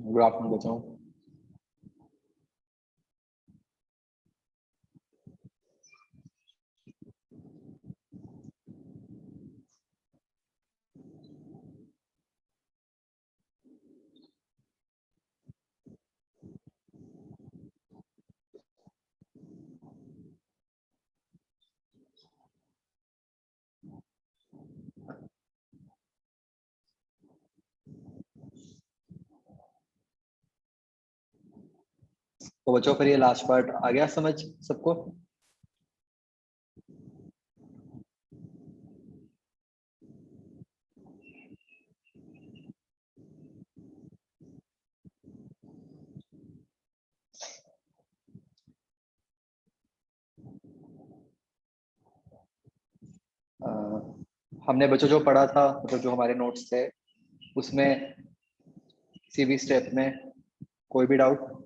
Good afternoon बच्चों। तो बच्चों फिर ये लास्ट पार्ट आ गया समझ सबको? हमने बच्चों जो पढ़ा था मतलब जो हमारे नोट्स थे उसमें किसी भी स्टेप में कोई भी डाउट?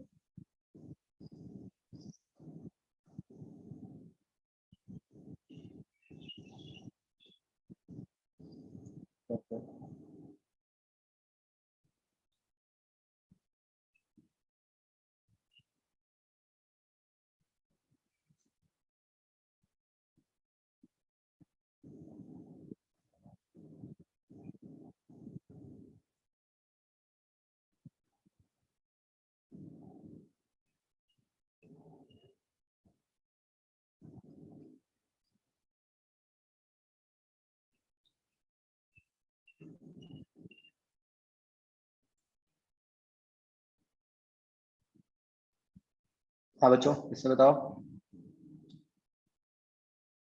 हाँ बच्चों इसमें बताओ।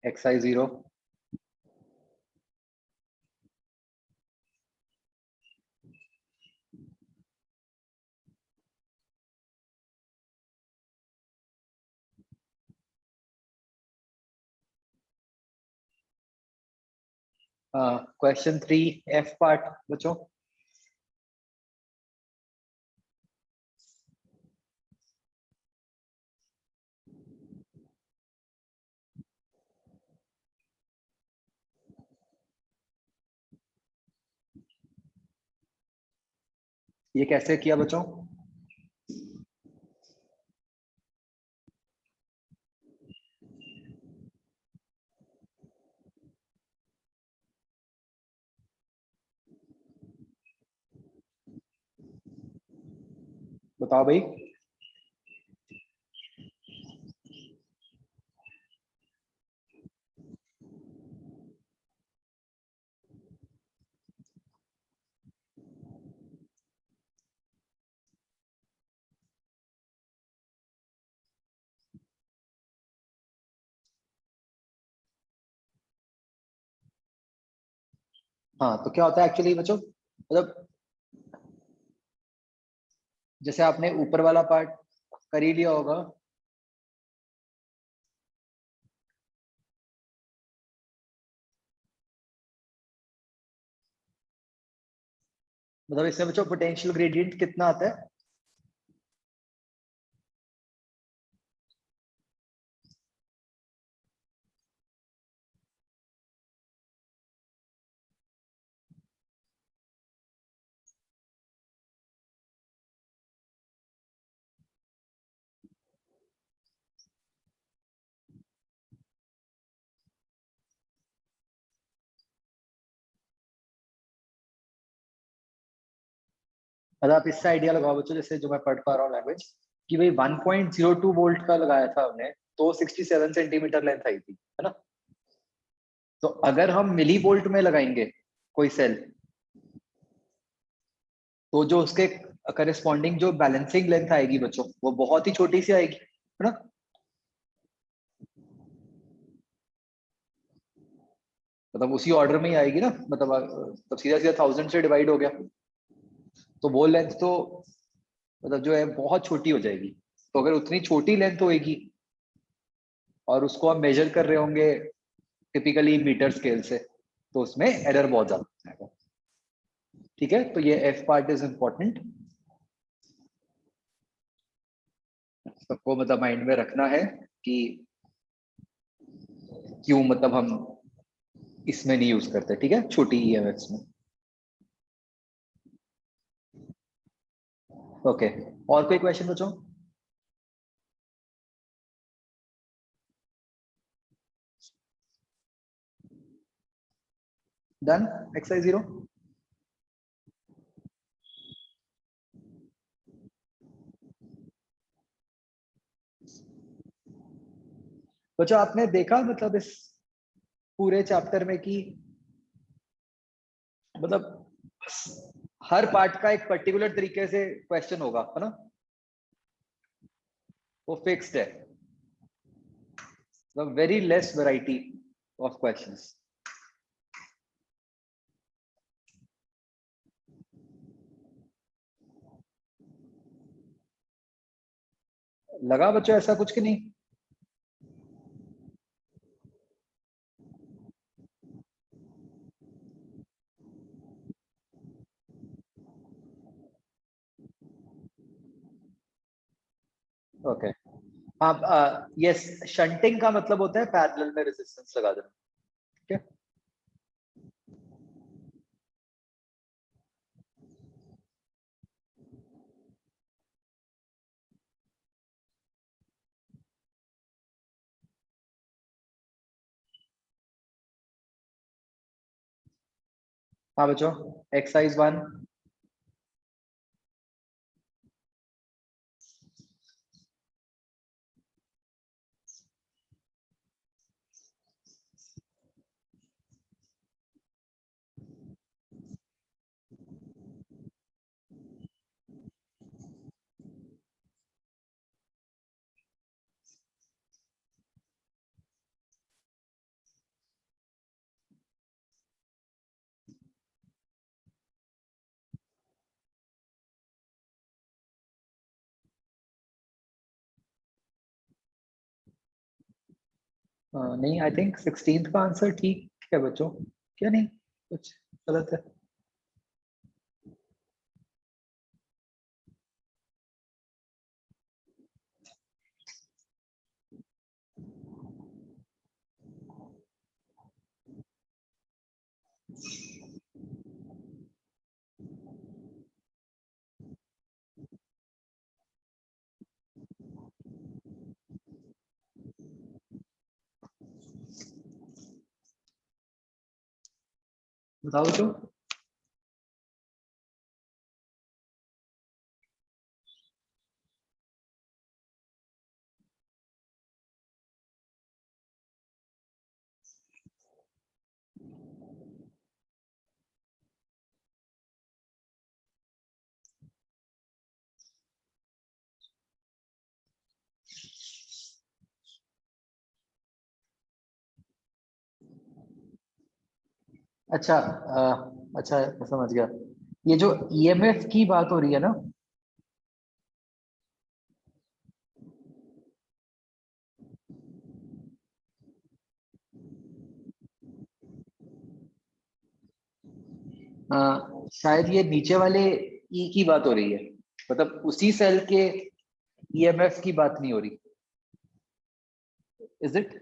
XI0 क्वेश्चन 3 F पार्ट बच्चों। ये कैसे किया बच्चों? बताओ भाई। हाँ तो क्या होता है एक्चुअली बच्चों, मतलब जैसे आपने ऊपर वाला पार्ट कर ही लिया होगा। मतलब इसमें बच्चों पोटेंशियल ग्रेडियंट कितना आता है? मतलब आप इससे आइडिया लगाओ बच्चों, जैसे जो मैं पढ़ पा रहा हूँ लैंग्वेज कि भाई 1.02 वोल्ट का लगाया था हमने तो 67 सेंटीमीटर लेंथ आई थी, है ना? तो अगर हम मिली वोल्ट में लगाएंगे कोई सेल तो जो उसके करस्पॉन्डिंग जो बैलेंसिंग लेंथ आएगी बच्चों वो बहुत ही छोटी सी आएगी, है ना? मतलब उसी ऑर्डर में ही आएगी ना, मतलब तब सीधा सीधा 1000 से डिवाइड हो गया तो वो लेंथ तो मतलब जो है बहुत छोटी हो जाएगी। तो अगर उतनी छोटी लेंथ होएगी और उसको आप मेजर कर रहे होंगे टिपिकली मीटर स्केल से तो उसमें एरर बहुत ज्यादा आएगा। ठीक है, तो ये एफ पार्ट इज इंपॉर्टेंट, सबको मतलब माइंड में रखना है कि क्यों मतलब हम इसमें नहीं यूज करते। ठीक है, छोटी ईएमएफ्स में। ओके, और कोई क्वेश्चन बच्चों? Done, exercise 0। बच्चों आपने देखा मतलब इस पूरे चैप्टर में कि मतलब बस हर पार्ट का एक पर्टिकुलर तरीके से क्वेश्चन होगा, है ना? वो फिक्स्ड है, the very less variety of questions. लगा बच्चों ऐसा कुछ कि नहीं? ओके, हाँ, यस, शंटिंग का मतलब होता है पैरेलल में रेजिस्टेंस लगा देना। ठीक है, हाँ बच्चों, एक्सरसाइज 1। नहीं, आई थिंक 16th का आंसर ठीक है बच्चों, क्या नहीं कुछ गलत है? बताओ बच्चों। अच्छा, अच्छा मैं समझ गया। ये जो ईएमएफ की बात हो रही है ना, शायद ये नीचे वाले ई की बात हो रही है, मतलब उसी सेल के ईएमएफ की बात नहीं हो रही। Is it?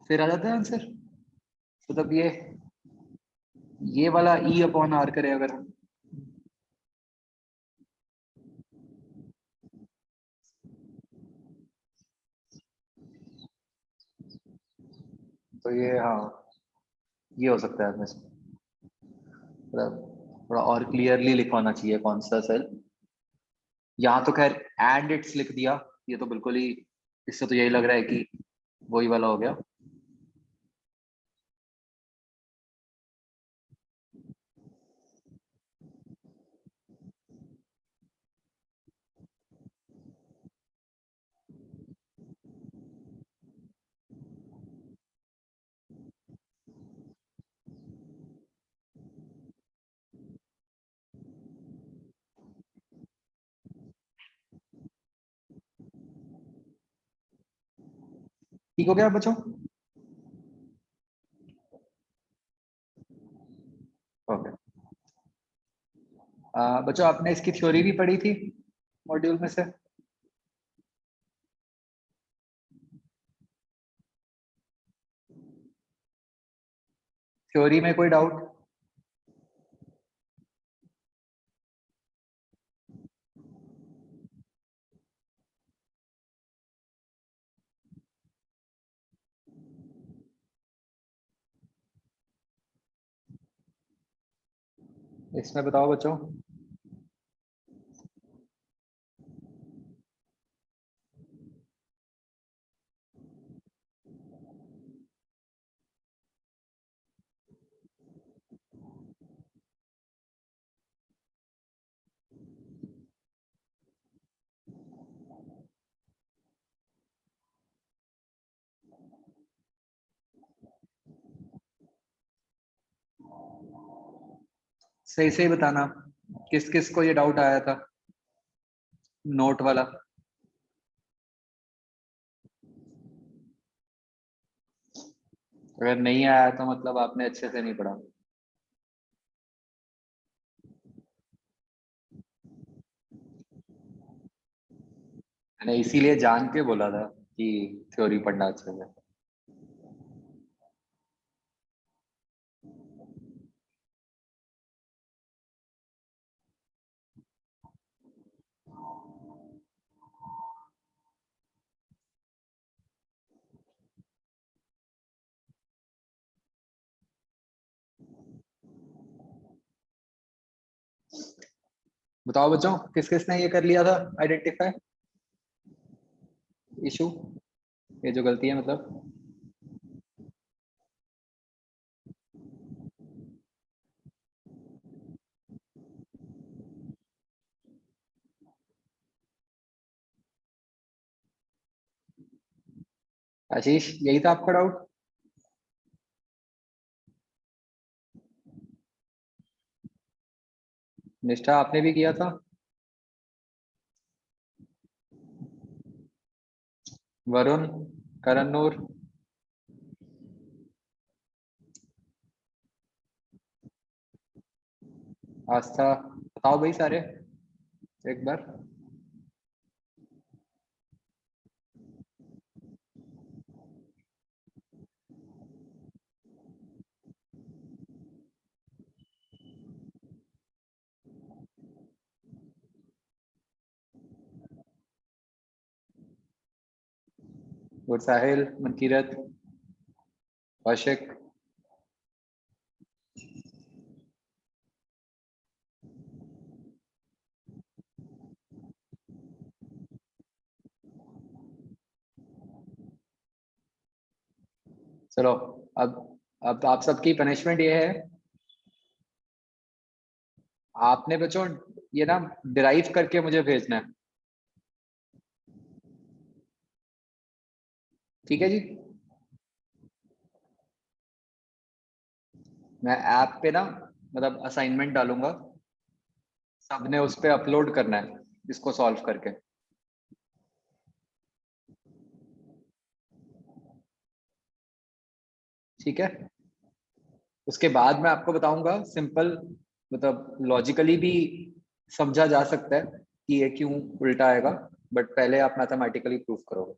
फिर आ जाता है आंसर, मतलब ये वाला ई अपॉन आर करें अगर हम, तो ये, हाँ, ये हो सकता है इसमें, मतलब थोड़ा और क्लियरली लिखवाना चाहिए कौन सा सेल। यहाँ तो खैर एंड इट्स लिख दिया, ये तो बिल्कुल ही, इससे तो यही लग रहा है कि वही वाला हो गया। ठीक हो गया बच्चों? ओके, बच्चों आपने इसकी थ्योरी भी पढ़ी थी मॉड्यूल में से? थ्योरी में कोई डाउट? इसमें बताओ बच्चों। सही सही बताना, किस किस को ये डाउट आया था नोट वाला। अगर नहीं आया तो मतलब आपने अच्छे से नहीं पढ़ा। मैंने इसीलिए जान के बोला था कि थ्योरी पढ़ना अच्छे से। बताओ बच्चों, किस किसने ये कर लिया था आइडेंटिफाई इशू, ये जो गलती है मतलब। आशीष, यही था आपका डाउट? निष्ठा, आपने भी किया था? वरुण, करण नूर, आस्था, बताओ भाई सारे एक बार। और साहिल, मनकीरत, कौशिक। चलो, अब आप सबकी पनिशमेंट ये है, आपने बच्चों ये ना डिराइव करके मुझे भेजना है। ठीक है जी। मैं ऐप पे ना मतलब असाइनमेंट डालूंगा, सबने उस पे अपलोड करना है इसको सॉल्व करके। ठीक है। उसके बाद मैं आपको बताऊंगा सिंपल, मतलब लॉजिकली भी समझा जा सकता है कि ये क्यों उल्टा आएगा, बट पहले आप मैथमेटिकली प्रूफ करोगे।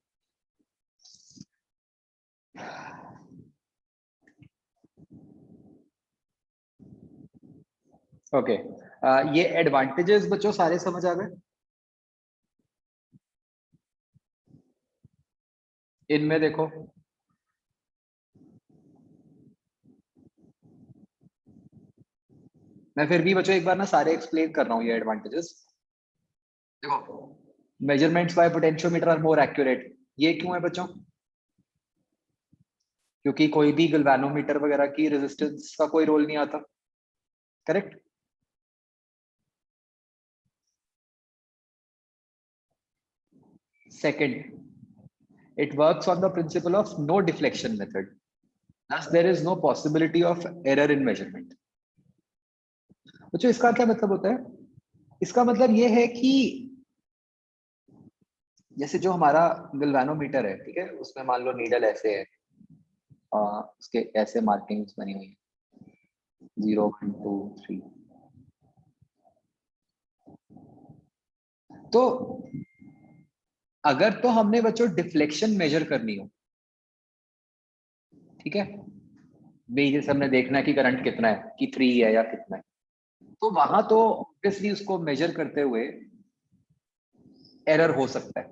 ओके, ये एडवांटेजेस बच्चों सारे समझ आ गए? इनमें देखो, मैं फिर भी बच्चों एक बार ना सारे एक्सप्लेन कर रहा हूँ ये एडवांटेजेस। देखो, measurements by potentiometer are more accurate, ये क्यों है बच्चों? क्योंकि कोई भी गल्वेनोमीटर वगैरह की रेजिस्टेंस का कोई रोल नहीं आता। Correct. Second, it works on the principle of no deflection method, thus there is no possibility of error in measurement। बच्चों इसका क्या मतलब होता है? इसका मतलब ये है कि जैसे जो हमारा गल्वेनोमीटर है, ठीक है, उसमें मान लो नीडल ऐसे है, उसके ऐसे मार्किंग्स बनी हुई है, 0 1 2 3। तो अगर तो हमने बच्चों डिफ्लेक्शन मेजर करनी हो, ठीक है, भाई जैसे हमने देखना है कि करंट कितना है, कि 3 है या कितना है, तो वहां तो ऑब्वियसली उसको मेजर करते हुए एरर हो सकता है।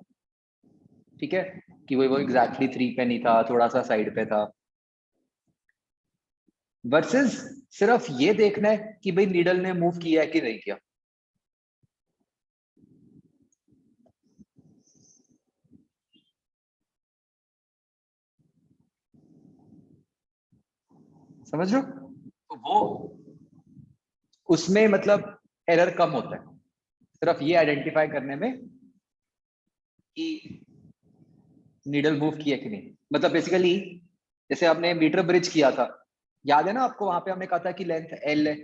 ठीक है, कि वो एग्जैक्टली 3 पे नहीं था, थोड़ा सा साइड पे था। वर्सेस सिर्फ ये देखना है कि भाई नीडल ने मूव किया है कि नहीं किया। समझ रहे हो? तो वो उसमें मतलब एरर कम होता है, सिर्फ ये आइडेंटिफाई करने में कि नीडल मूव किया कि नहीं। मतलब बेसिकली जैसे आपने मीटर ब्रिज किया था, याद है ना आपको, वहां पे हमने कहा था कि लेंथ एल है,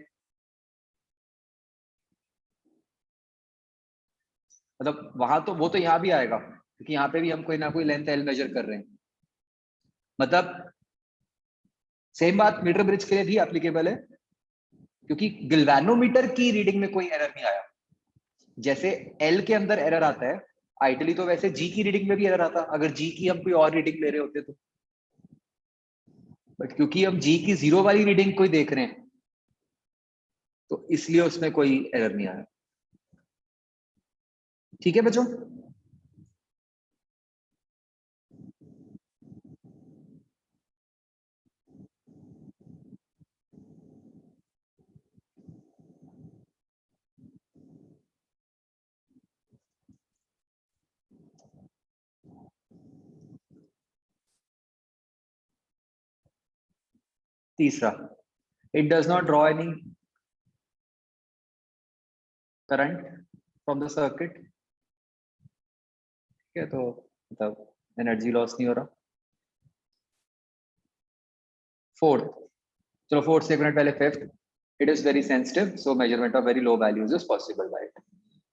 मतलब वहां तो वो तो यहाँ भी आएगा, क्योंकि यहाँ पे भी हम कोई ना कोई लेंथ एल मेजर कर रहे हैं। मतलब सेम बात मीटर ब्रिज के लिए भी एप्लीकेबल है, क्योंकि गिल्वेनोमीटर की रीडिंग में कोई एरर नहीं आया। जैसे एल के अंदर एरर आता है, आइडली तो वैसे जी की रीडिंग में भी एरर आता, अगर जी की हम कोई और रीडिंग ले रहे होते तो। बट क्योंकि हम जी की जीरो वाली रीडिंग कोई देख रहे हैं, तो इसलिए उसमें कोई एरर नहीं आया। ठीक है बच्चों? तीसरा, it does not draw any current from the circuit. ठीक है, तो मतलब एनर्जी लॉस नहीं हो रहा। फोर्थ, चलो फोर्थ से एक मिनट पहले fifth, it is very sensitive so measurement of very low values is possible by it.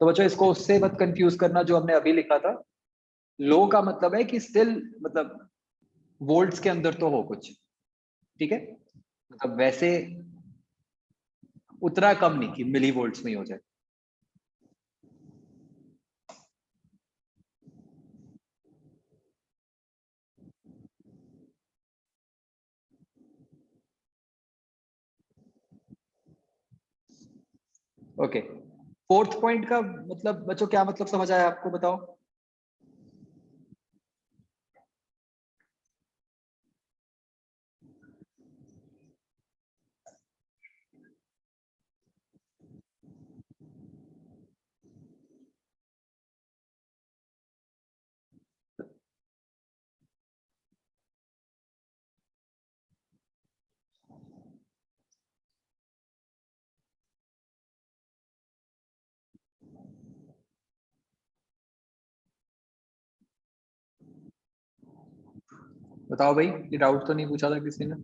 तो बच्चों इसको उससे मत कंफ्यूज करना जो हमने अभी लिखा था। लो का मतलब है कि स्टिल मतलब वोल्ट्स के अंदर तो हो कुछ। ठीक है, मतलब वैसे उतना कम नहीं कि मिली वोल्ट्स में ही हो जाए। ओके, फोर्थ पॉइंट का मतलब बच्चों क्या मतलब समझ आया आपको, बताओ। बताओ भाई, ये डाउट तो नहीं पूछा था किसी ने?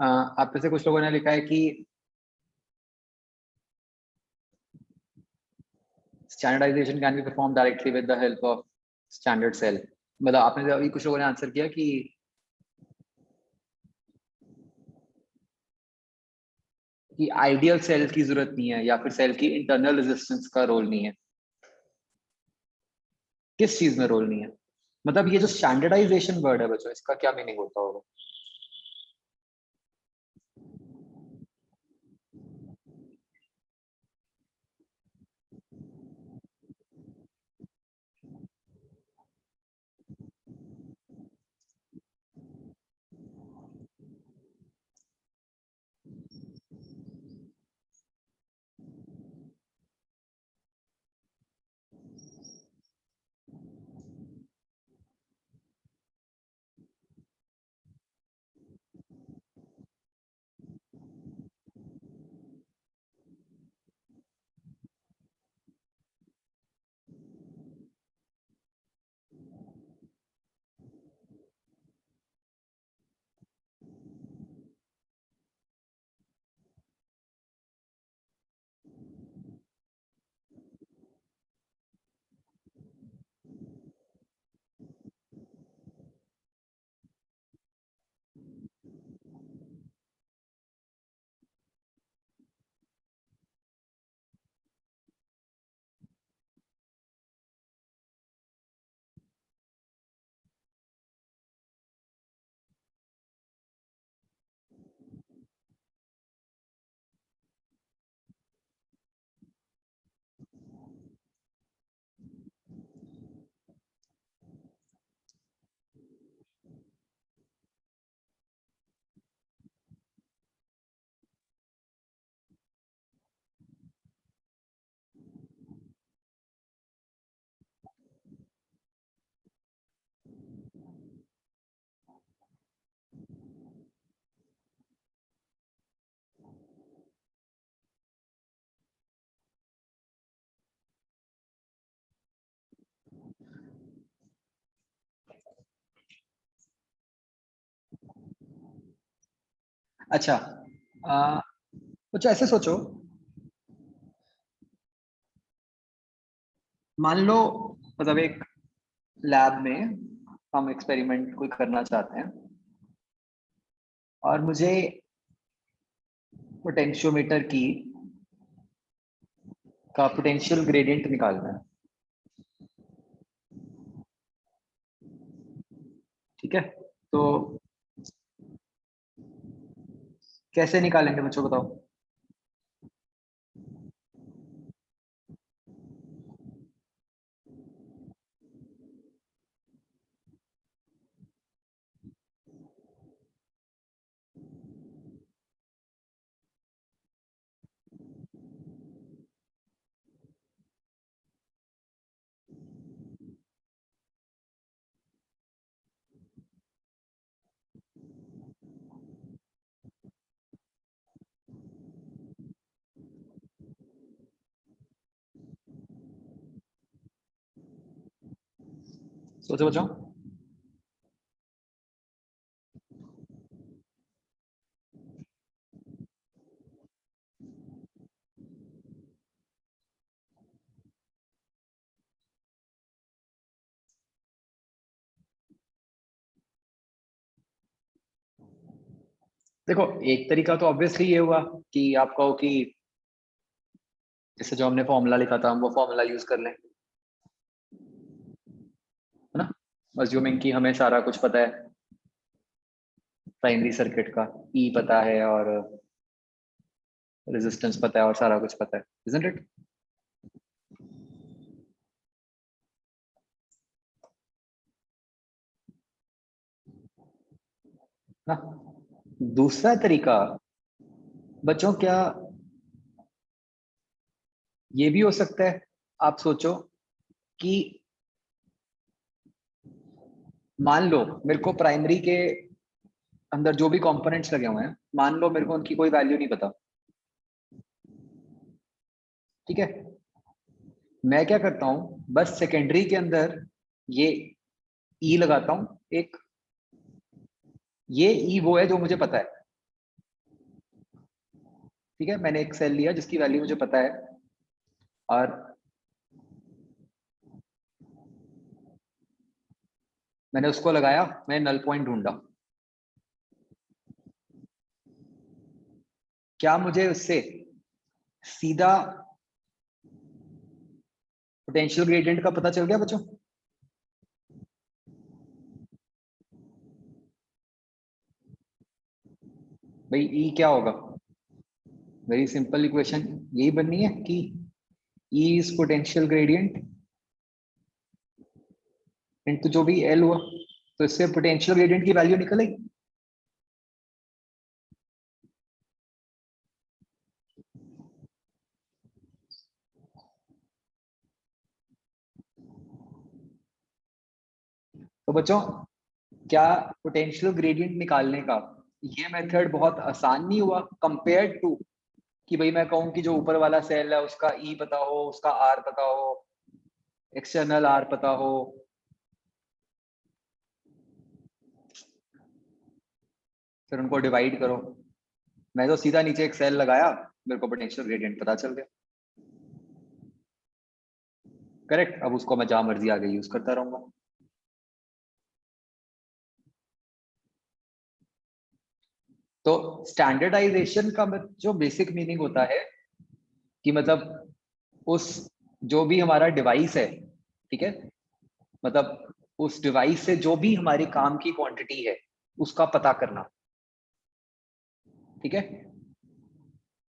आप में से कुछ लोगों ने लिखा है कि standardisation can be perform directly with the help of standard cell. मतलब आपने अभी कुछ लोगों ने आंसर किया कि आइडियल सेल की जरूरत नहीं है, या फिर सेल की इंटरनल रेजिस्टेंस का रोल नहीं है। किस चीज में रोल नहीं है? मतलब ये जो स्टैंडर्डाइजेशन वर्ड है बच्चों, इसका क्या मीनिंग होता होगा? अच्छा, कुछ ऐसे सोचो, मान लो मतलब एक लैब में हम एक्सपेरिमेंट कोई करना चाहते हैं और मुझे पोटेंशियोमीटर की का पोटेंशियल ग्रेडियंट निकालना है। ठीक है, तो कैसे निकालेंगे मुझे बताओ। सोचो बच्चों। देखो, एक तरीका तो ऑब्वियसली ये हुआ कि आप कहो कि जैसे जो हमने फॉर्मूला लिखा था हम वो फॉर्मूला यूज कर लें, है ना। अज्यूमिंग कि हमें सारा कुछ पता है, प्राइमरी सर्किट का ई पता है और रेजिस्टेंस पता है और सारा कुछ पता है, इजंट इट। ना, दूसरा तरीका बच्चों क्या ये भी हो सकता है, आप सोचो कि मान लो मेरे को प्राइमरी के अंदर जो भी कंपोनेंट्स लगे हुए हैं, मान लो मेरे को उनकी कोई वैल्यू नहीं पता। ठीक है, मैं क्या करता हूं, बस सेकेंडरी के अंदर ये ई लगाता हूं एक, ये ई वो है जो मुझे पता है। ठीक है, मैंने एक सेल लिया जिसकी वैल्यू मुझे पता है और मैंने उसको लगाया, मैं नल पॉइंट ढूंढा। क्या मुझे उससे सीधा पोटेंशियल ग्रेडियंट का पता चल गया बच्चों? भाई ई क्या होगा? वेरी सिंपल इक्वेशन यही बननी है कि E is potential gradient into जो भी एल हुआ, तो इससे पोटेंशियल ग्रेडियंट की वैल्यू निकलेगी। तो बच्चों, क्या पोटेंशियल ग्रेडियंट निकालने का ये मेथड बहुत आसान नहीं हुआ कंपेयर टू कि भाई मैं कहूं कि जो ऊपर वाला सेल है उसका ई पता हो, उसका आर पता हो, एक्सटर्नल आर पता हो, फिर उनको डिवाइड करो। मैं तो सीधा नीचे एक सेल लगाया, मेरे को पोटेंशियल ग्रेडियंट पता चल गया। करेक्ट, अब उसको मैं जहां मर्जी आगे यूज करता रहूंगा। तो स्टैंडर्डाइजेशन का जो बेसिक मीनिंग होता है कि मतलब उस जो भी हमारा डिवाइस है, ठीक है, मतलब उस डिवाइस से जो भी हमारे काम की क्वांटिटी है उसका पता करना। ठीक है,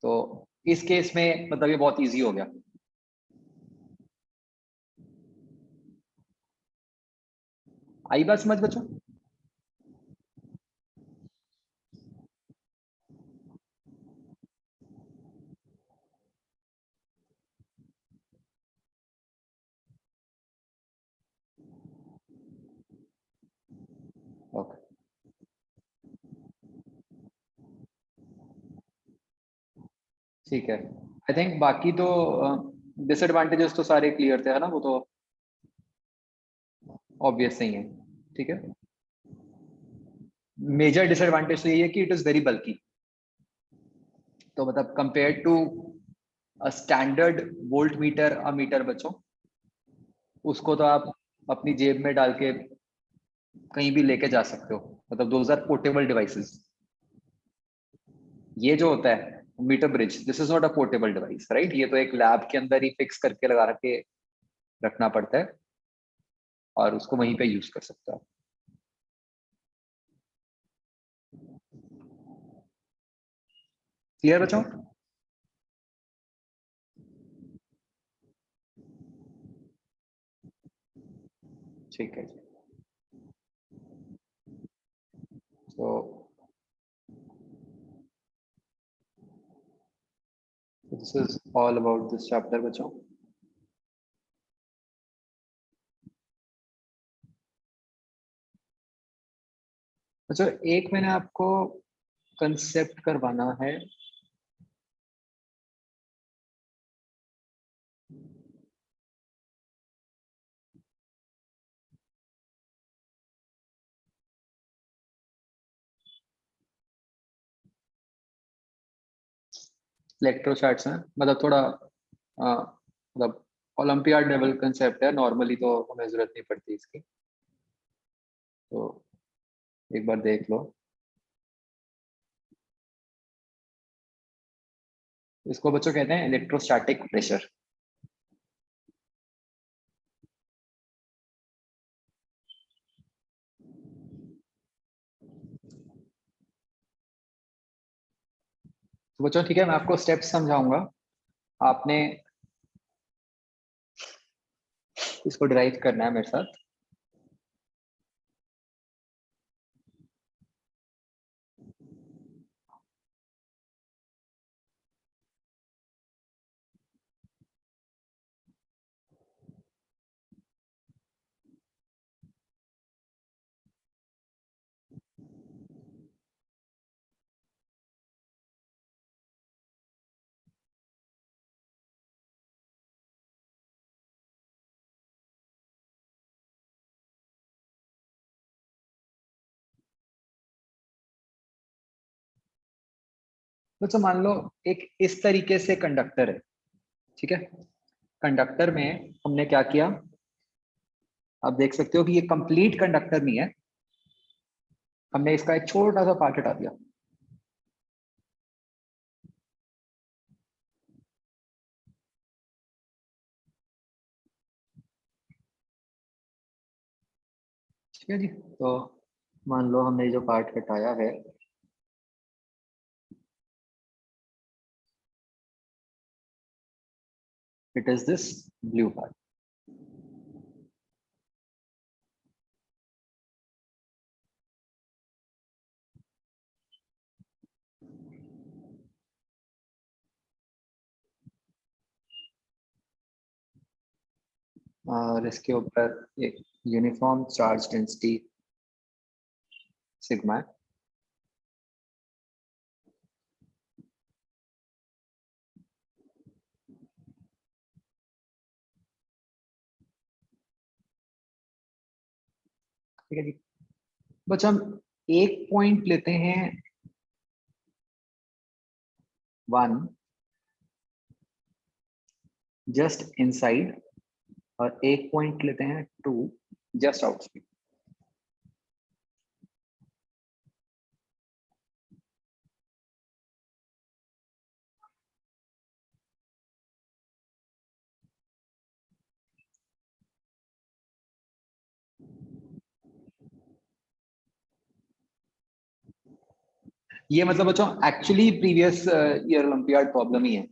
तो इस केस में मतलब ये बहुत इजी हो गया। आई बात समझ बच्चों? ओके, ठीक है। आई थिंक बाकी तो डिसएडवांटेजेस तो सारे क्लियर थे, है ना, वो तो ऑब्वियस नहीं है। ठीक है, मेजर डिसएडवांटेज तो ये है कि इट इज वेरी बल्की। तो मतलब compare to standard voltmeter meter बच्चों, उसको तो आप अपनी जेब में डाल के कहीं भी लेके जा सकते हो, मतलब दोज आर पोर्टेबल डिवाइसेस। ये जो होता है meter bridge, this is not a portable device, right? ये तो एक लैब के अंदर ही फिक्स करके लगा के रखना पड़ता है और उसको वहीं पे यूज कर सकते हो। क्लियर बच्चों? ठीक है जी। तो this is all about this chapter बच्चों। अच्छा, एक मैंने आपको कंसेप्ट करवाना है। इलेक्ट्रोस्टैट्स में मतलब थोड़ा मतलब ओलंपियाड लेवल कंसेप्ट है, नॉर्मली तो हमें जरूरत नहीं पड़ती इसकी, तो एक बार देख लो। इसको बच्चों कहते हैं इलेक्ट्रोस्टैटिक प्रेशर। तो बच्चों ठीक है, मैं आपको स्टेप्स समझाऊंगा, आपने इसको डिराइव करना है मेरे साथ। बच्चों मान लो एक इस तरीके से कंडक्टर है, ठीक है? कंडक्टर में हमने क्या किया, आप देख सकते हो कि ये कंप्लीट कंडक्टर नहीं है, हमने इसका एक छोटा सा पार्ट हटा दिया। ठीक है जी। तो मान लो हमने जो पार्ट हटाया है, it is this blue part. और इसके ऊपर एक यूनिफॉर्म चार्ज डेंसिटी सिग्मा है। ठीक है जी। बस हम एक पॉइंट लेते हैं 1 जस्ट इनसाइड, और एक पॉइंट लेते हैं 2 जस्ट आउटसाइड। ये मतलब बच्चों actually previous year olympiad problem ही है,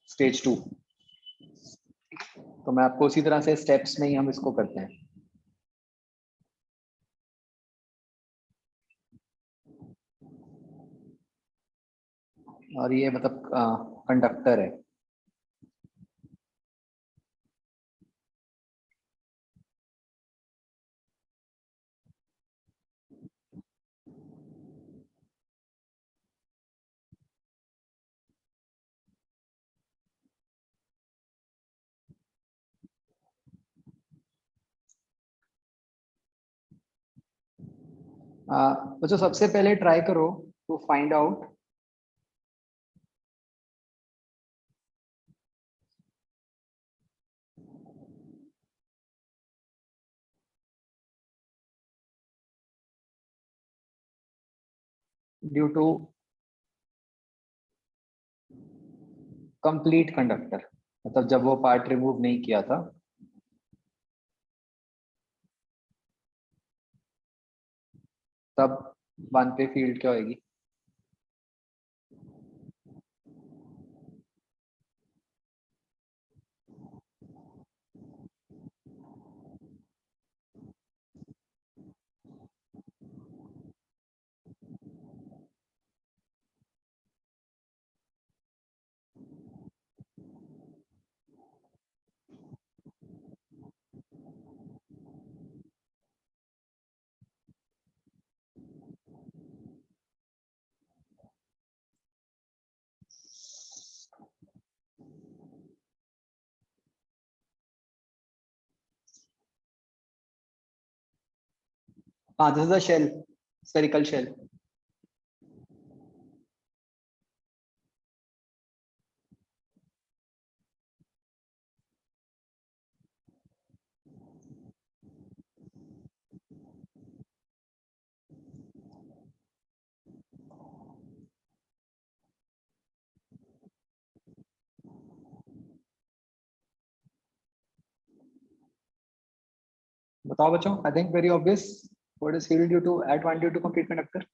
स्टेज 2। तो मैं आपको उसी तरह से स्टेप्स में ही हम इसको करते हैं। और ये मतलब कंडक्टर है। बच्चों सबसे पहले ट्राई करो to find out due to complete conductor, मतलब जब वो पार्ट रिमूव नहीं किया था तब वन पे फील्ड क्या होगी? हाँ, this is the shell, spherical shell. बताओ बच्चों, I think very obvious. What is field due to at one due to complete conductor?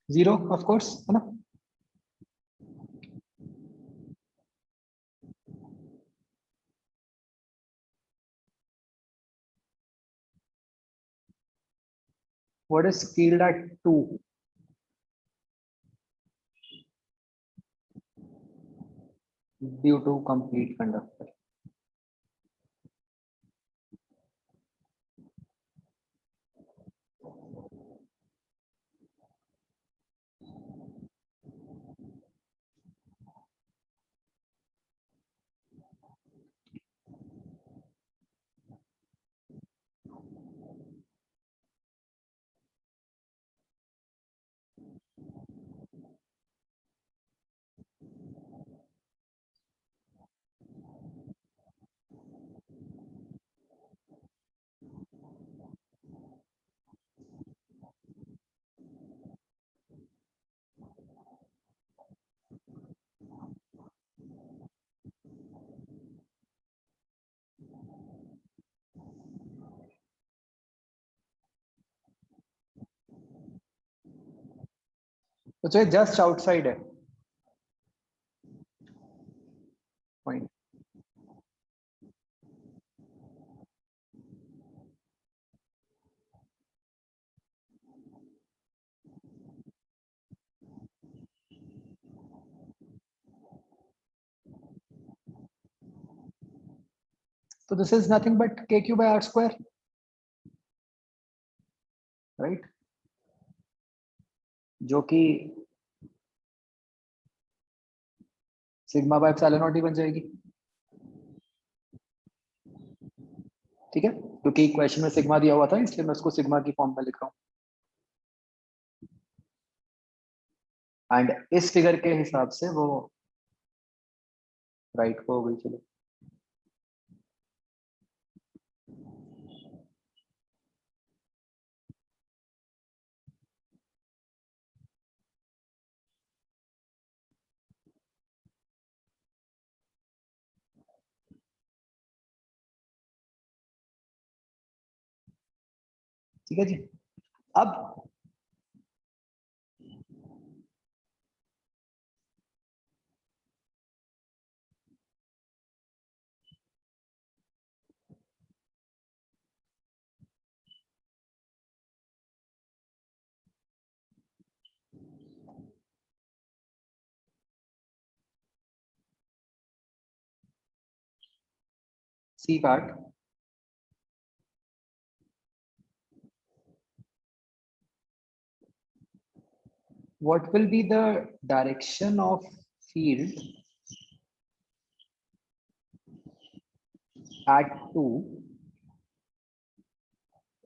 Zero, of course, है ना। What is field at two due to complete conductor? तो जो just outside है point. तो this is nothing but k q by r square, right, जो कि sigma by epsilon naught ही बन जाएगी। ठीक है, क्योंकि क्वेश्चन में सिग्मा दिया हुआ था इसलिए मैं उसको सिग्मा की फॉर्म में लिख रहा हूँ। एंड इस फिगर के हिसाब से वो राइट को हो गई। चलो, ठीक है जी। अब C part, what will be the direction of field at 2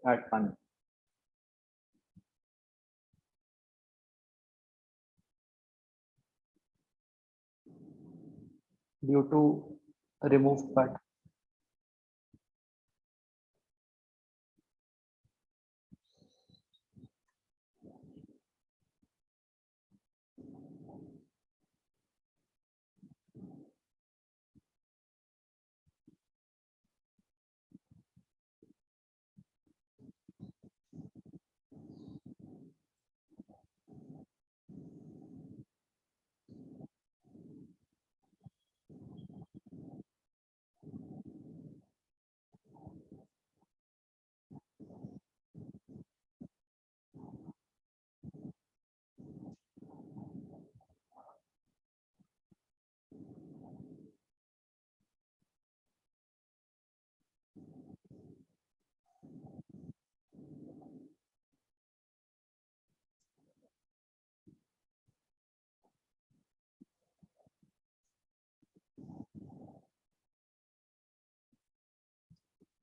at 1? Due to remove part.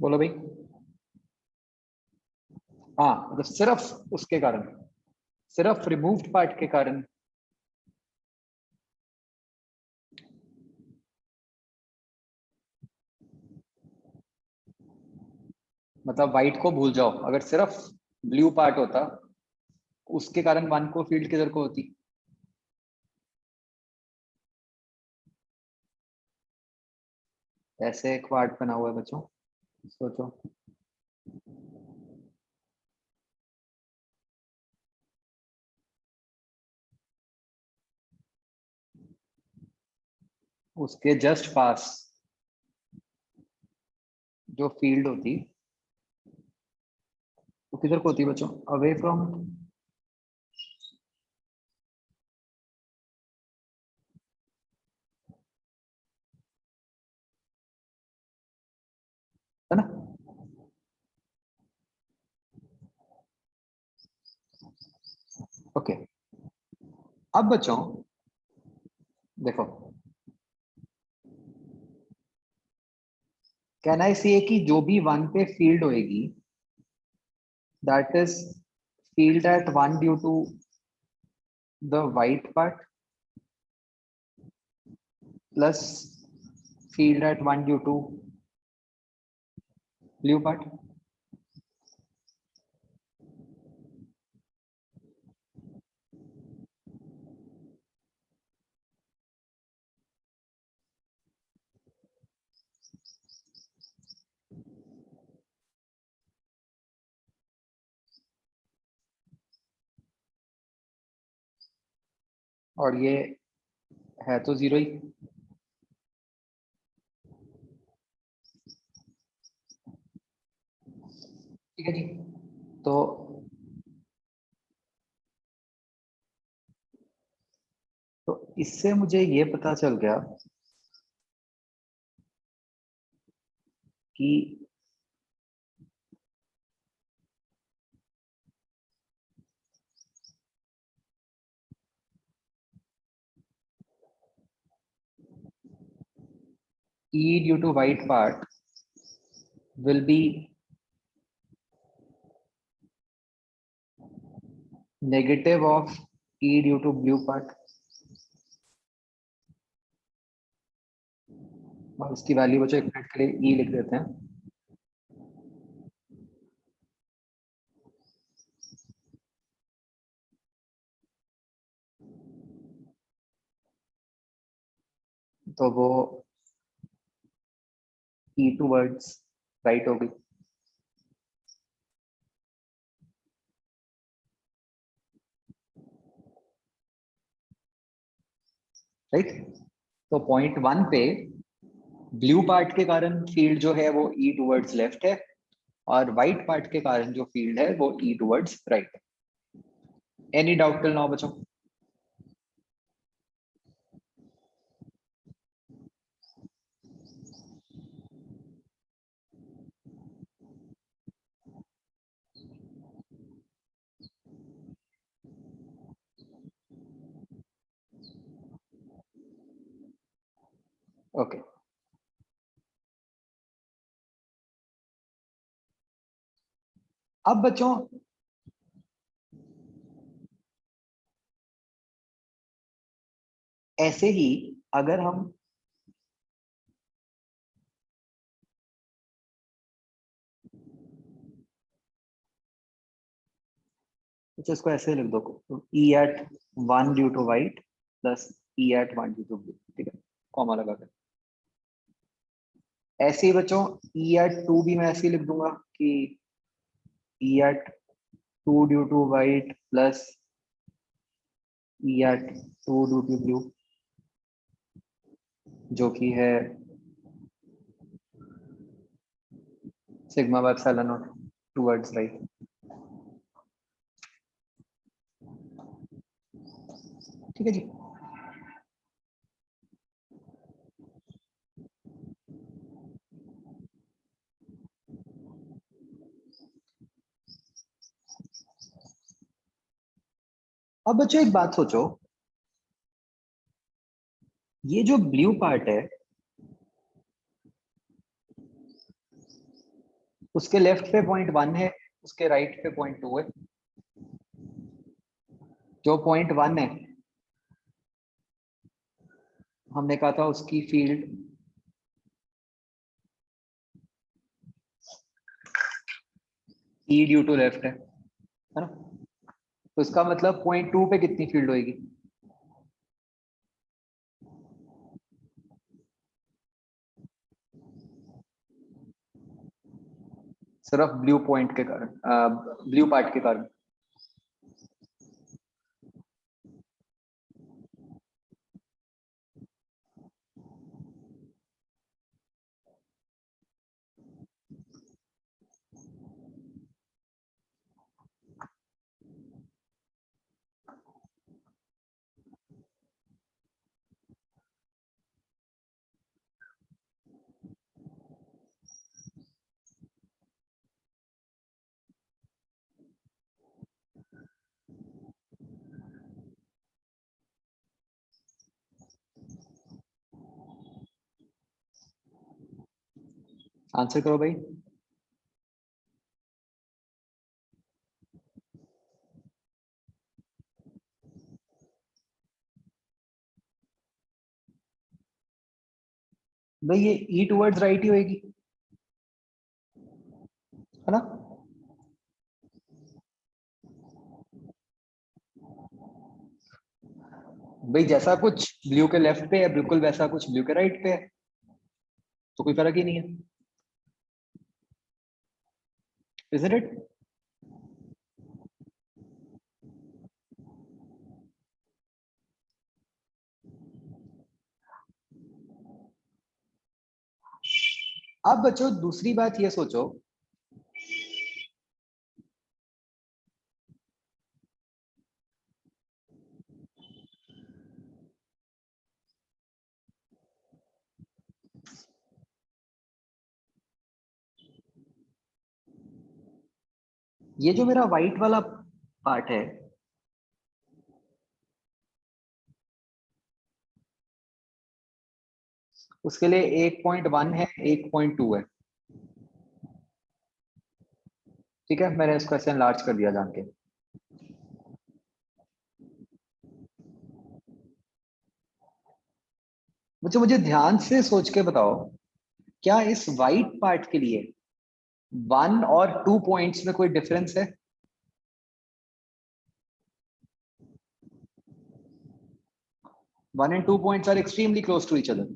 बोलो भाई। हाँ मतलब सिर्फ उसके कारण, सिर्फ रिमूव्ड पार्ट के कारण। मतलब व्हाइट को भूल जाओ, अगर सिर्फ ब्लू पार्ट होता उसके कारण वन को फील्ड किधर को होती? ऐसे एक पार्ट बना हुआ है बच्चों, सोचो। उसके जस्ट पास जो फील्ड होती वो किधर को होती बच्चों? Away from. है ना? ओके। अब बच्चों देखो, कहना इसे कि जो भी वन पे फील्ड होएगी that is field at one due to the white part plus field at one due to blue part. और ये है तो जीरो ही। ठीक है जी। तो इससे मुझे ये पता चल गया कि E due to white part will be negative of E due to blue part। और इसकी वैल्यू बच्चों एक मिनट के लिए E लिख देते हैं। तो वो E टूवर्ड्स राइट होगी। राइट। तो पॉइंट वन पे ब्लू पार्ट के कारण फील्ड जो है वो E टूवर्ड्स लेफ्ट है, और व्हाइट पार्ट के कारण जो फील्ड है वो E टूवर्ड्स राइट है। एनी डाउट टिल नाउ बच्चों? ओके। अब बच्चों ऐसे ही अगर हम अच्छा इसको ऐसे लिख दो, E at 1 due to white plus E at 1 due to blue, ठीक है, कॉमा लगा कर। ऐसे ही बच्चों ई एट 2 भी मैं ऐसे ही लिख दूंगा कि E at 2 due to white plus E at 2 due to blue, जो कि है sigma by epsilon not towards right. ठीक है जी। अब बच्चों एक बात सोचो, ये जो ब्लू पार्ट है उसके लेफ्ट पे 0.1 है, उसके राइट पे 0.2 है। जो 0.1 है हमने कहा था उसकी field E due to left है ना? तो इसका मतलब 0.2 पे कितनी फील्ड होगी? सिर्फ ब्लू पॉइंट के कारण, ब्लू पार्ट के कारण। आंसर करो भाई। भाई ये ई टुवर्ड्स राइट ही होगी, है ना? भाई जैसा कुछ ब्लू के लेफ्ट पे है बिल्कुल वैसा कुछ ब्लू के राइट पे है, तो कोई फर्क ही नहीं है, इजंट इट? अब बच्चों दूसरी बात ये सोचो, ये जो मेरा व्हाइट वाला पार्ट है उसके लिए 1.1 है, 1.2 है, ठीक है, मैंने इसको ऐसे लार्ज कर दिया जान के। मुझे ध्यान से सोच के बताओ, क्या इस व्हाइट पार्ट के लिए 1 और 2 पॉइंट्स में कोई डिफरेंस है? 1 and 2 points are extremely close to each other.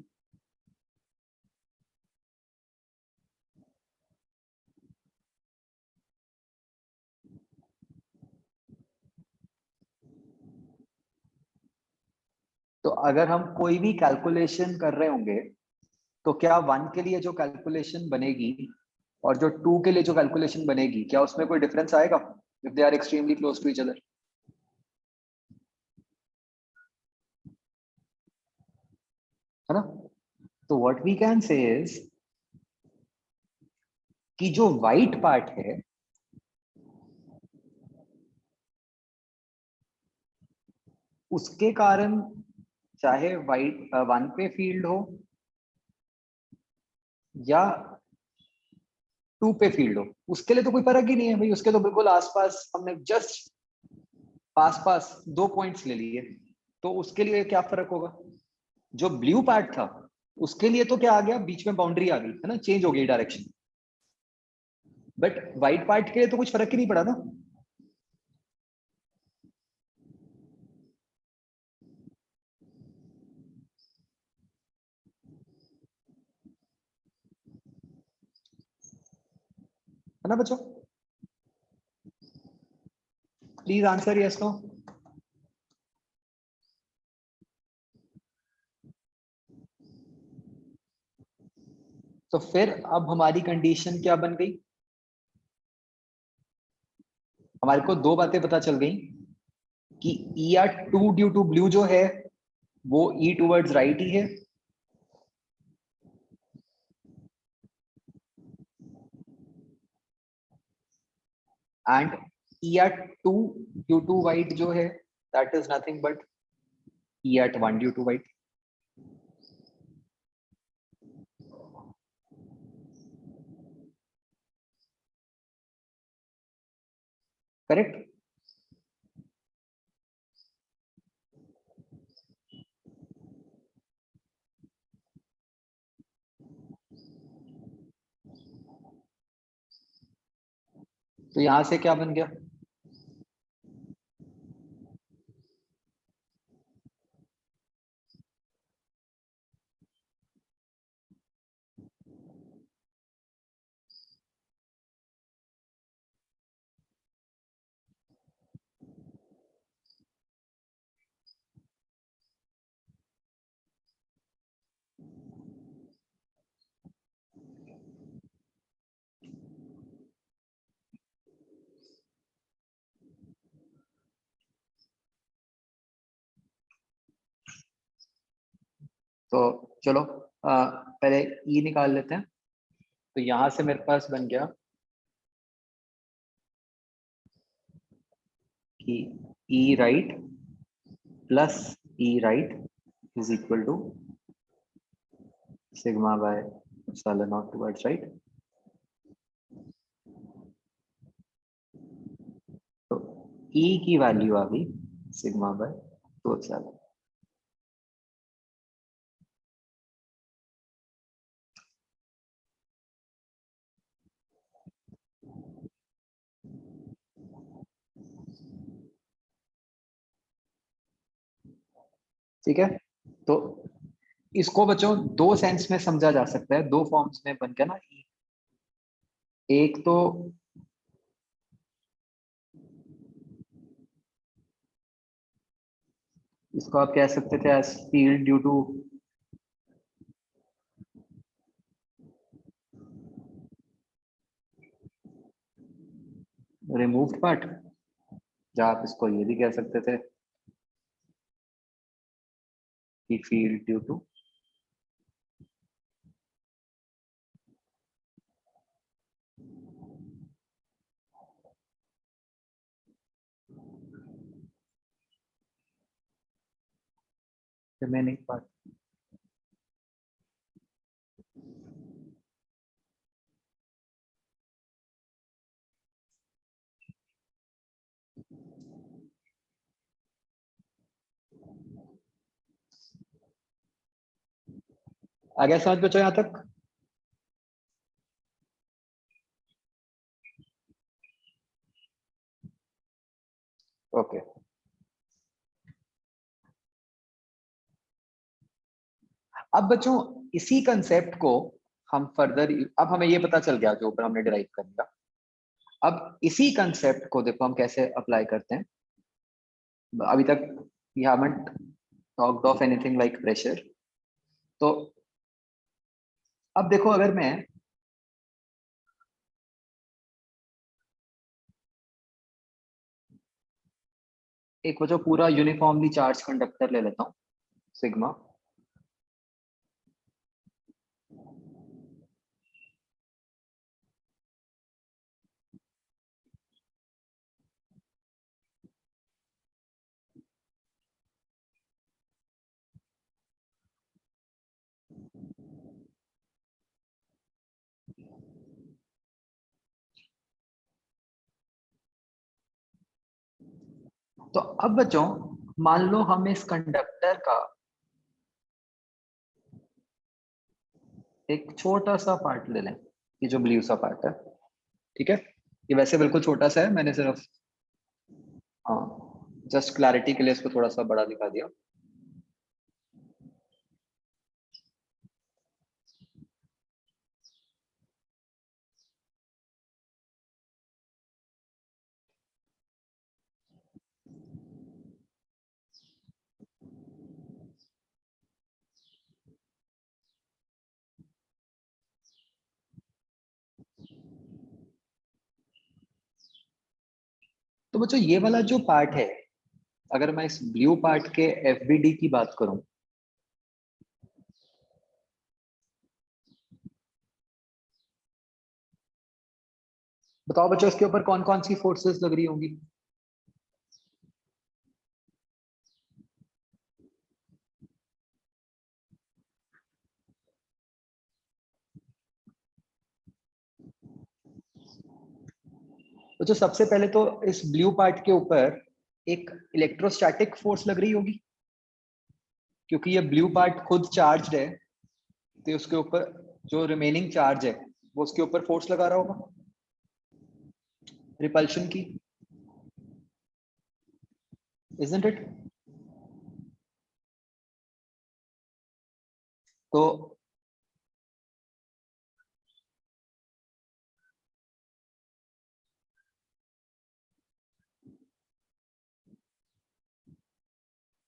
तो अगर हम कोई भी कैलकुलेशन कर रहे होंगे तो क्या 1 के लिए जो कैलकुलेशन बनेगी और जो 2 के लिए जो कैलकुलेशन बनेगी, क्या उसमें कोई डिफरेंस आएगा if they are extremely close to each other? है ना? तो what we can say is कि जो व्हाइट पार्ट है उसके कारण चाहे व्हाइट 1 पे फील्ड हो या 2 पे फील्ड हो, उसके लिए तो कोई फर्क ही नहीं है भाई, उसके तो बिल्कुल आसपास हमने जस्ट पास पास 2 पॉइंट्स ले लिए, तो उसके लिए क्या फर्क होगा? जो ब्लू पार्ट था उसके लिए तो क्या आ गया, बीच में बाउंड्री आ गई है ना, चेंज हो गई डायरेक्शन। बट व्हाइट पार्ट के लिए तो कुछ फर्क ही नहीं पड़ा ना। है ना बच्चों? Please answer yes no. तो फिर अब हमारी कंडीशन क्या बन गई? हमारे को दो बातें पता चल गई कि E r two due to blue जो है वो ई टूवर्ड्स राइट ही है, and E r two due to white जो है that is nothing but E r one due to white. Correct? तो यहां से क्या बन गया? तो चलो पहले ई निकाल लेते हैं। तो यहां से मेरे पास बन गया कि E right plus E right is equal to sigma by epsilon not towards right. तो ई की वैल्यू आ गई सिग्मा बाय टू एप्सिलॉन। ठीक है? तो इसको बच्चों दो सेंस में समझा जा सकता है, दो फॉर्म्स में बन गया ना। एक तो इसको आप कह सकते थे as field due to removed part, या आप इसको ये भी कह सकते थे कि field due to remaining part. आगे समझ बच्चों यहाँ तक? ओके। अब बच्चों इसी कंसेप्ट को हम फर्दर, अब हमें ये पता चल गया जो ऊपर हमने डिराइव कर लिया। अब इसी कंसेप्ट को देखो हम कैसे अप्लाई करते हैं। अभी तक we haven't talked of anything like pressure। तो अब देखो अगर मैं एक वो जो पूरा यूनिफॉर्मली चार्ज कंडक्टर ले लेता हूँ सिग्मा, तो अब बच्चों मान लो हम इस कंडक्टर का एक छोटा सा पार्ट ले लें, ये जो ब्लू सा पार्ट है। ठीक है? ये वैसे बिल्कुल छोटा सा है, मैंने सिर्फ हाँ जस्ट क्लैरिटी के लिए इसको थोड़ा सा बड़ा दिखा दिया। तो बच्चों ये वाला जो पार्ट है, अगर मैं इस ब्लू पार्ट के एफबीडी की बात करूं, बताओ बच्चों इसके ऊपर कौन कौन सी फोर्सेस लग रही होंगी? बच्चों सबसे पहले तो इस ब्लू पार्ट के ऊपर एक इलेक्ट्रोस्टैटिक फोर्स लग रही होगी, क्योंकि ये ब्लू पार्ट खुद चार्ज्ड है, तो उसके ऊपर जो रिमेनिंग चार्ज है वो उसके ऊपर फोर्स लगा रहा होगा रिपल्शन की, इजंट इट? तो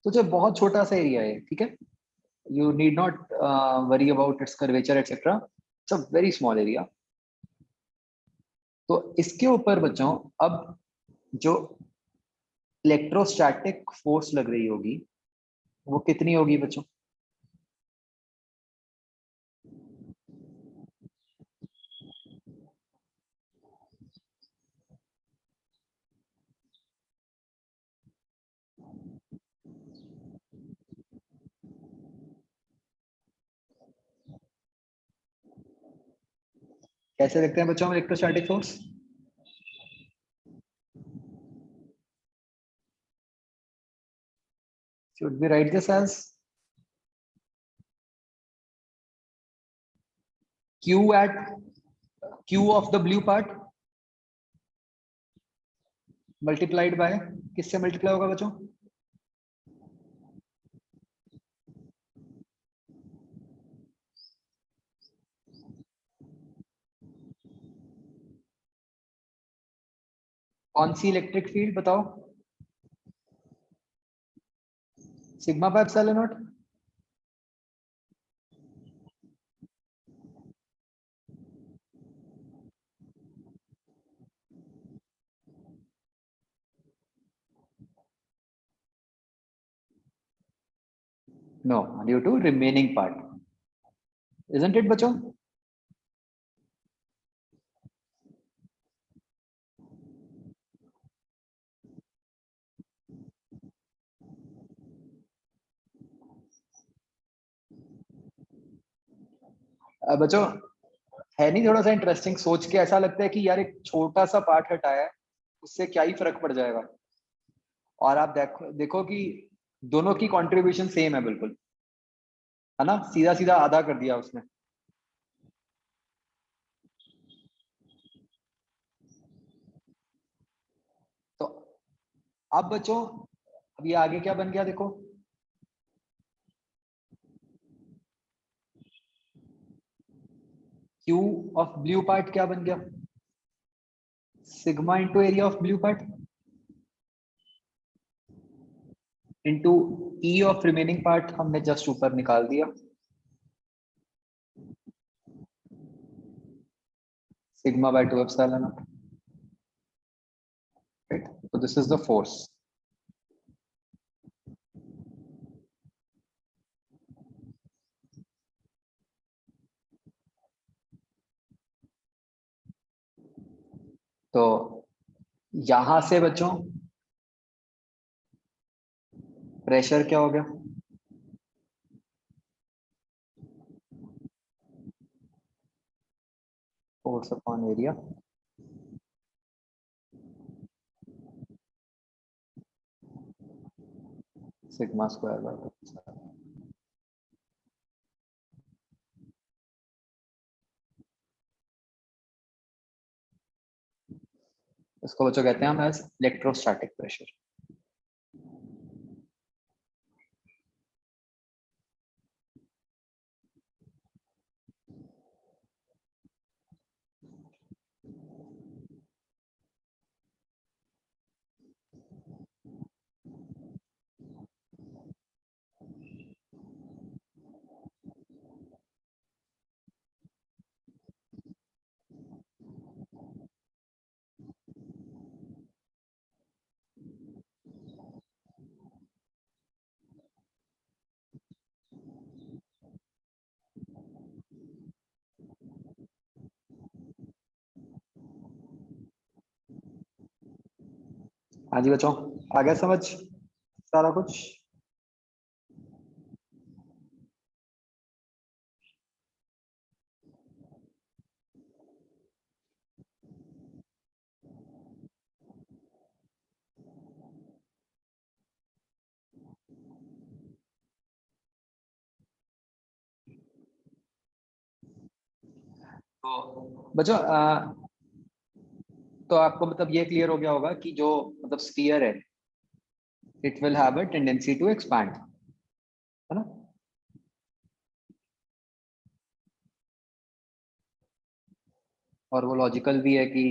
जो बहुत छोटा सा एरिया है, ठीक है, you need not worry about its curvature etc. It's a very small area. तो इसके ऊपर बच्चों अब जो इलेक्ट्रोस्टैटिक फोर्स लग रही होगी वो कितनी होगी बच्चों? कैसे देखते हैं बच्चों हम electrostatic force? Should we write this as q at q of the blue part multiplied by, किससे मल्टीप्लाई होगा बच्चों? कौन सी इलेक्ट्रिक फील्ड बताओ? Sigma by epsilon naught. No, due to remaining part, isn't it बच्चों? बच्चों है नहीं थोड़ा सा इंटरेस्टिंग? सोच के ऐसा लगता है कि यार एक छोटा सा पार्ट हटाया है, उससे क्या ही फर्क पड़ जाएगा। और आप देखो देखो कि दोनों की कंट्रीब्यूशन सेम है बिल्कुल, है ना, सीधा सीधा आधा कर दिया उसने। तो अब बच्चों अब ये आगे क्या बन गया देखो, क्यू ऑफ ब्लू पार्ट क्या बन गया? Sigma into area of blue part into E of remaining part, हमने जस्ट ऊपर निकाल दिया, sigma bye 2 epsilon not, right? तो दिस इज द फोर्स। तो यहां से बच्चों प्रेशर क्या हो गया? Force upon area, sigma square bye, इसको बच्चों कहते हैं हम एज इलेक्ट्रोस्टैटिक प्रेशर। हाँ जी बच्चों, आ गया समझ सारा कुछ? तो बच्चों तो आपको मतलब ये क्लियर हो गया होगा कि जो मतलब स्फीयर है, it will have a tendency to expand, है ना? और वो लॉजिकल भी है कि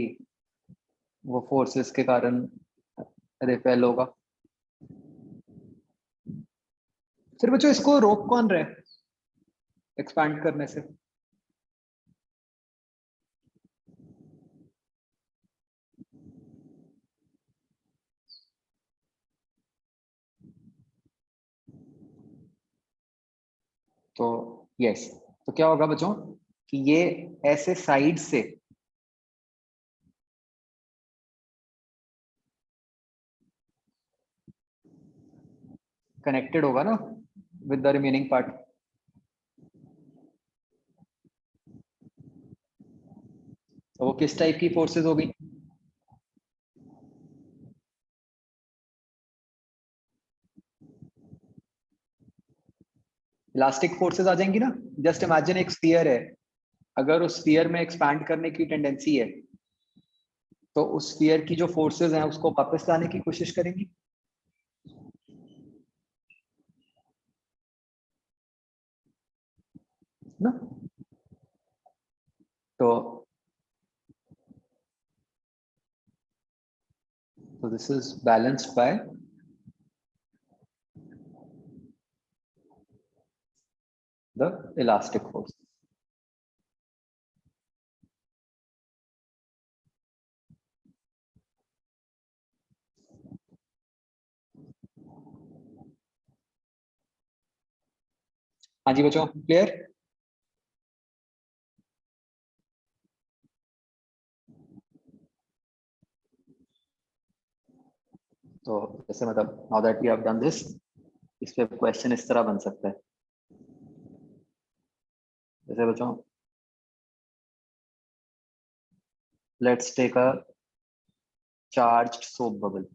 वो फोर्सेस के कारण रिपेल होगा। फिर बच्चों इसको रोक कौन रहा है एक्सपैंड करने से? तो यस, तो क्या होगा बच्चों कि ये ऐसे साइड से कनेक्टेड होगा ना विद द रिमेनिंग पार्ट। तो वो किस टाइप की फोर्सेस होगी? इलास्टिक फोर्सेस आ जाएंगी ना। जस्ट इमेजिन एक स्फीयर है, अगर उस स्फीयर में एक्सपैंड करने की टेंडेंसी है, तो उस स्फीयर की जो फोर्सेस हैं उसको वापस लाने की कोशिश करेंगी ना। तो this is balanced by the elastic force. हाँ जी बच्चों, क्लियर? तो जैसे मतलब now that we have done this, इस पे क्वेश्चन इस तरह बन सकता है। जैसे बच्चों, let's take a charged soap bubble.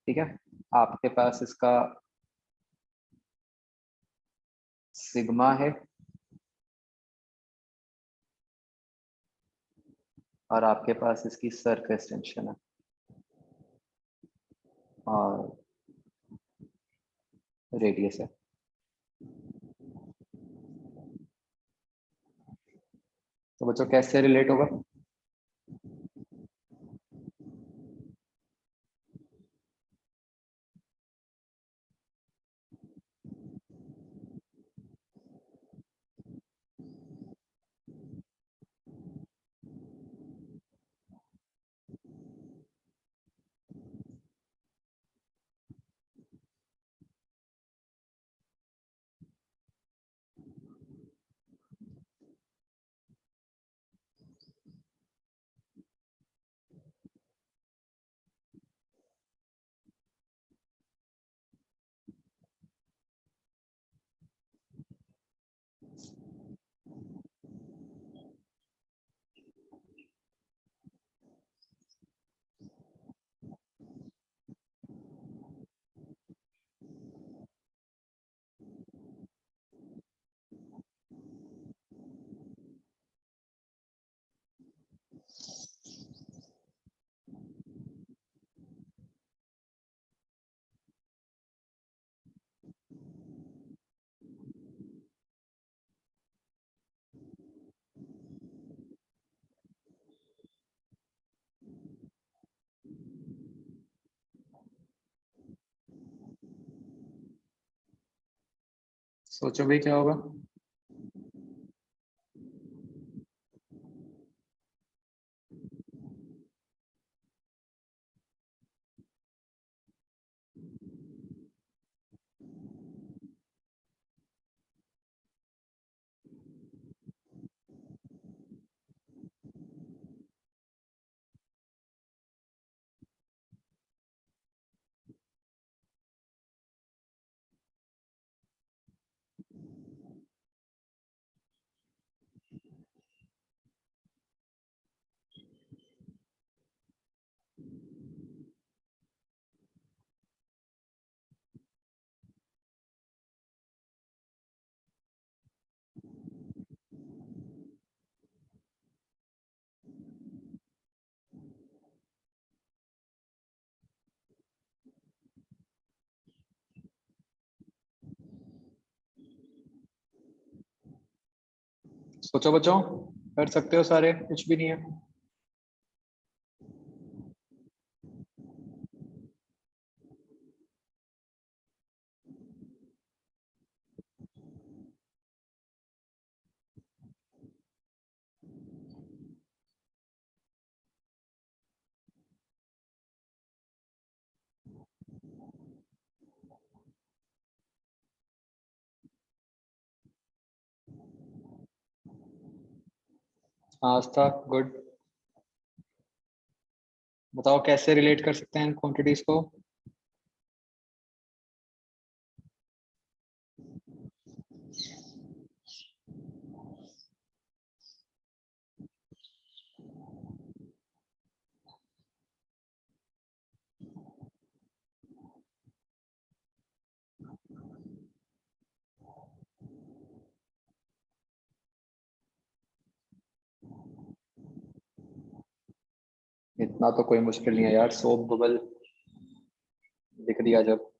ठीक है, आपके पास इसका सिग्मा है और आपके पास इसकी सरफेस टेंशन है और रेडियस है। तो बच्चों कैसे रिलेट होगा? सोचो भाई क्या होगा? सोचो बच्चों, कर सकते हो सारे, कुछ भी नहीं है। आस्था, गुड। बताओ कैसे रिलेट कर सकते हैं क्वांटिटीज को। इतना तो कोई मुश्किल नहीं है यार, सोप बबल लिख दिया जब।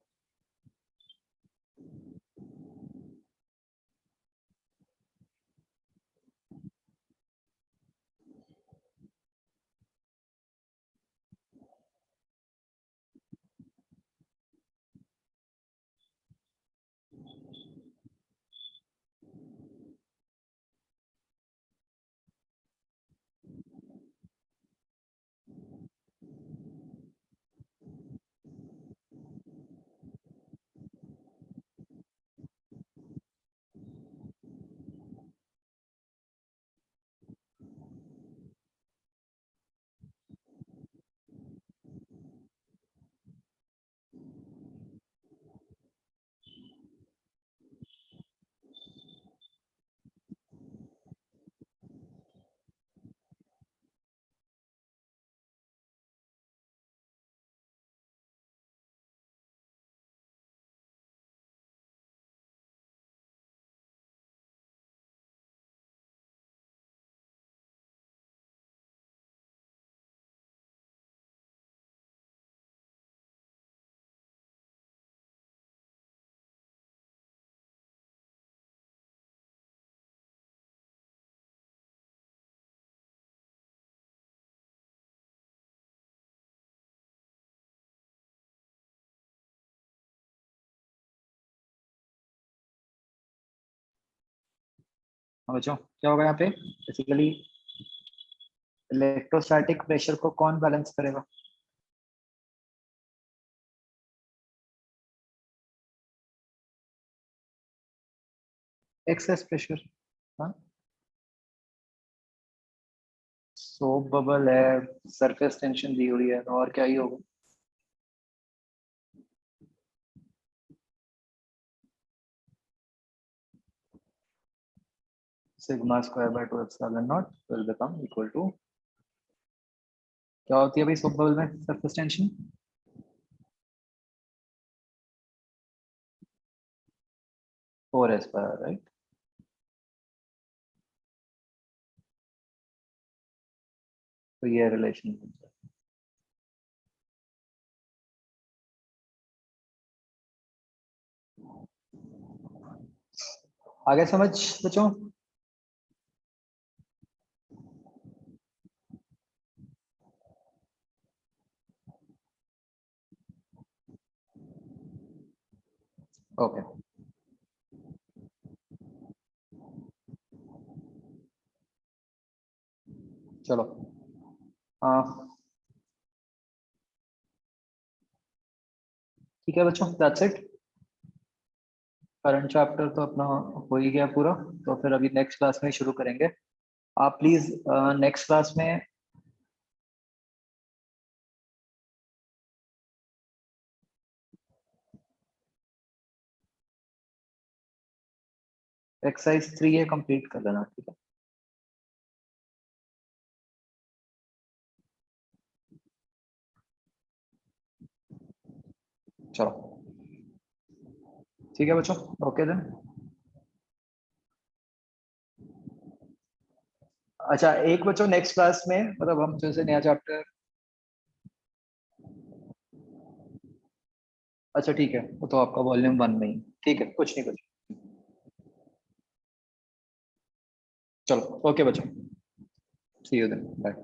हाँ बच्चों, क्या होगा यहाँ पे बेसिकली, इलेक्ट्रोस्टैटिक प्रेशर को कौन बैलेंस करेगा? Excess pressure. हाँ, सोप बबल है, सरफेस टेंशन दी हुई है, और क्या ही होगा। Sigma square by 2 epsilon naught will become equal to, क्या होती है भाई सोप बबल में सरफेस टेंशन? 4 square, right. तो ये रिलेशन, आगे समझ बच्चों? ओके, चलो। ठीक है बच्चों, दैट्स इट। करंट चैप्टर तो अपना हो ही गया पूरा। तो फिर अभी नेक्स्ट क्लास में शुरू करेंगे। आप प्लीज नेक्स्ट क्लास में एक्सरसाइज 3 है कंप्लीट कर लेना, ठीक है? चलो, ठीक है बच्चों, ओके देन। अच्छा, एक बच्चों नेक्स्ट क्लास में मतलब हम जैसे नया चैप्टर। अच्छा ठीक है, वो तो आपका वॉल्यूम 1 में ही। ठीक है, कुछ नहीं, कुछ। चलो ओके बच्चों, सी यू देन, बाय।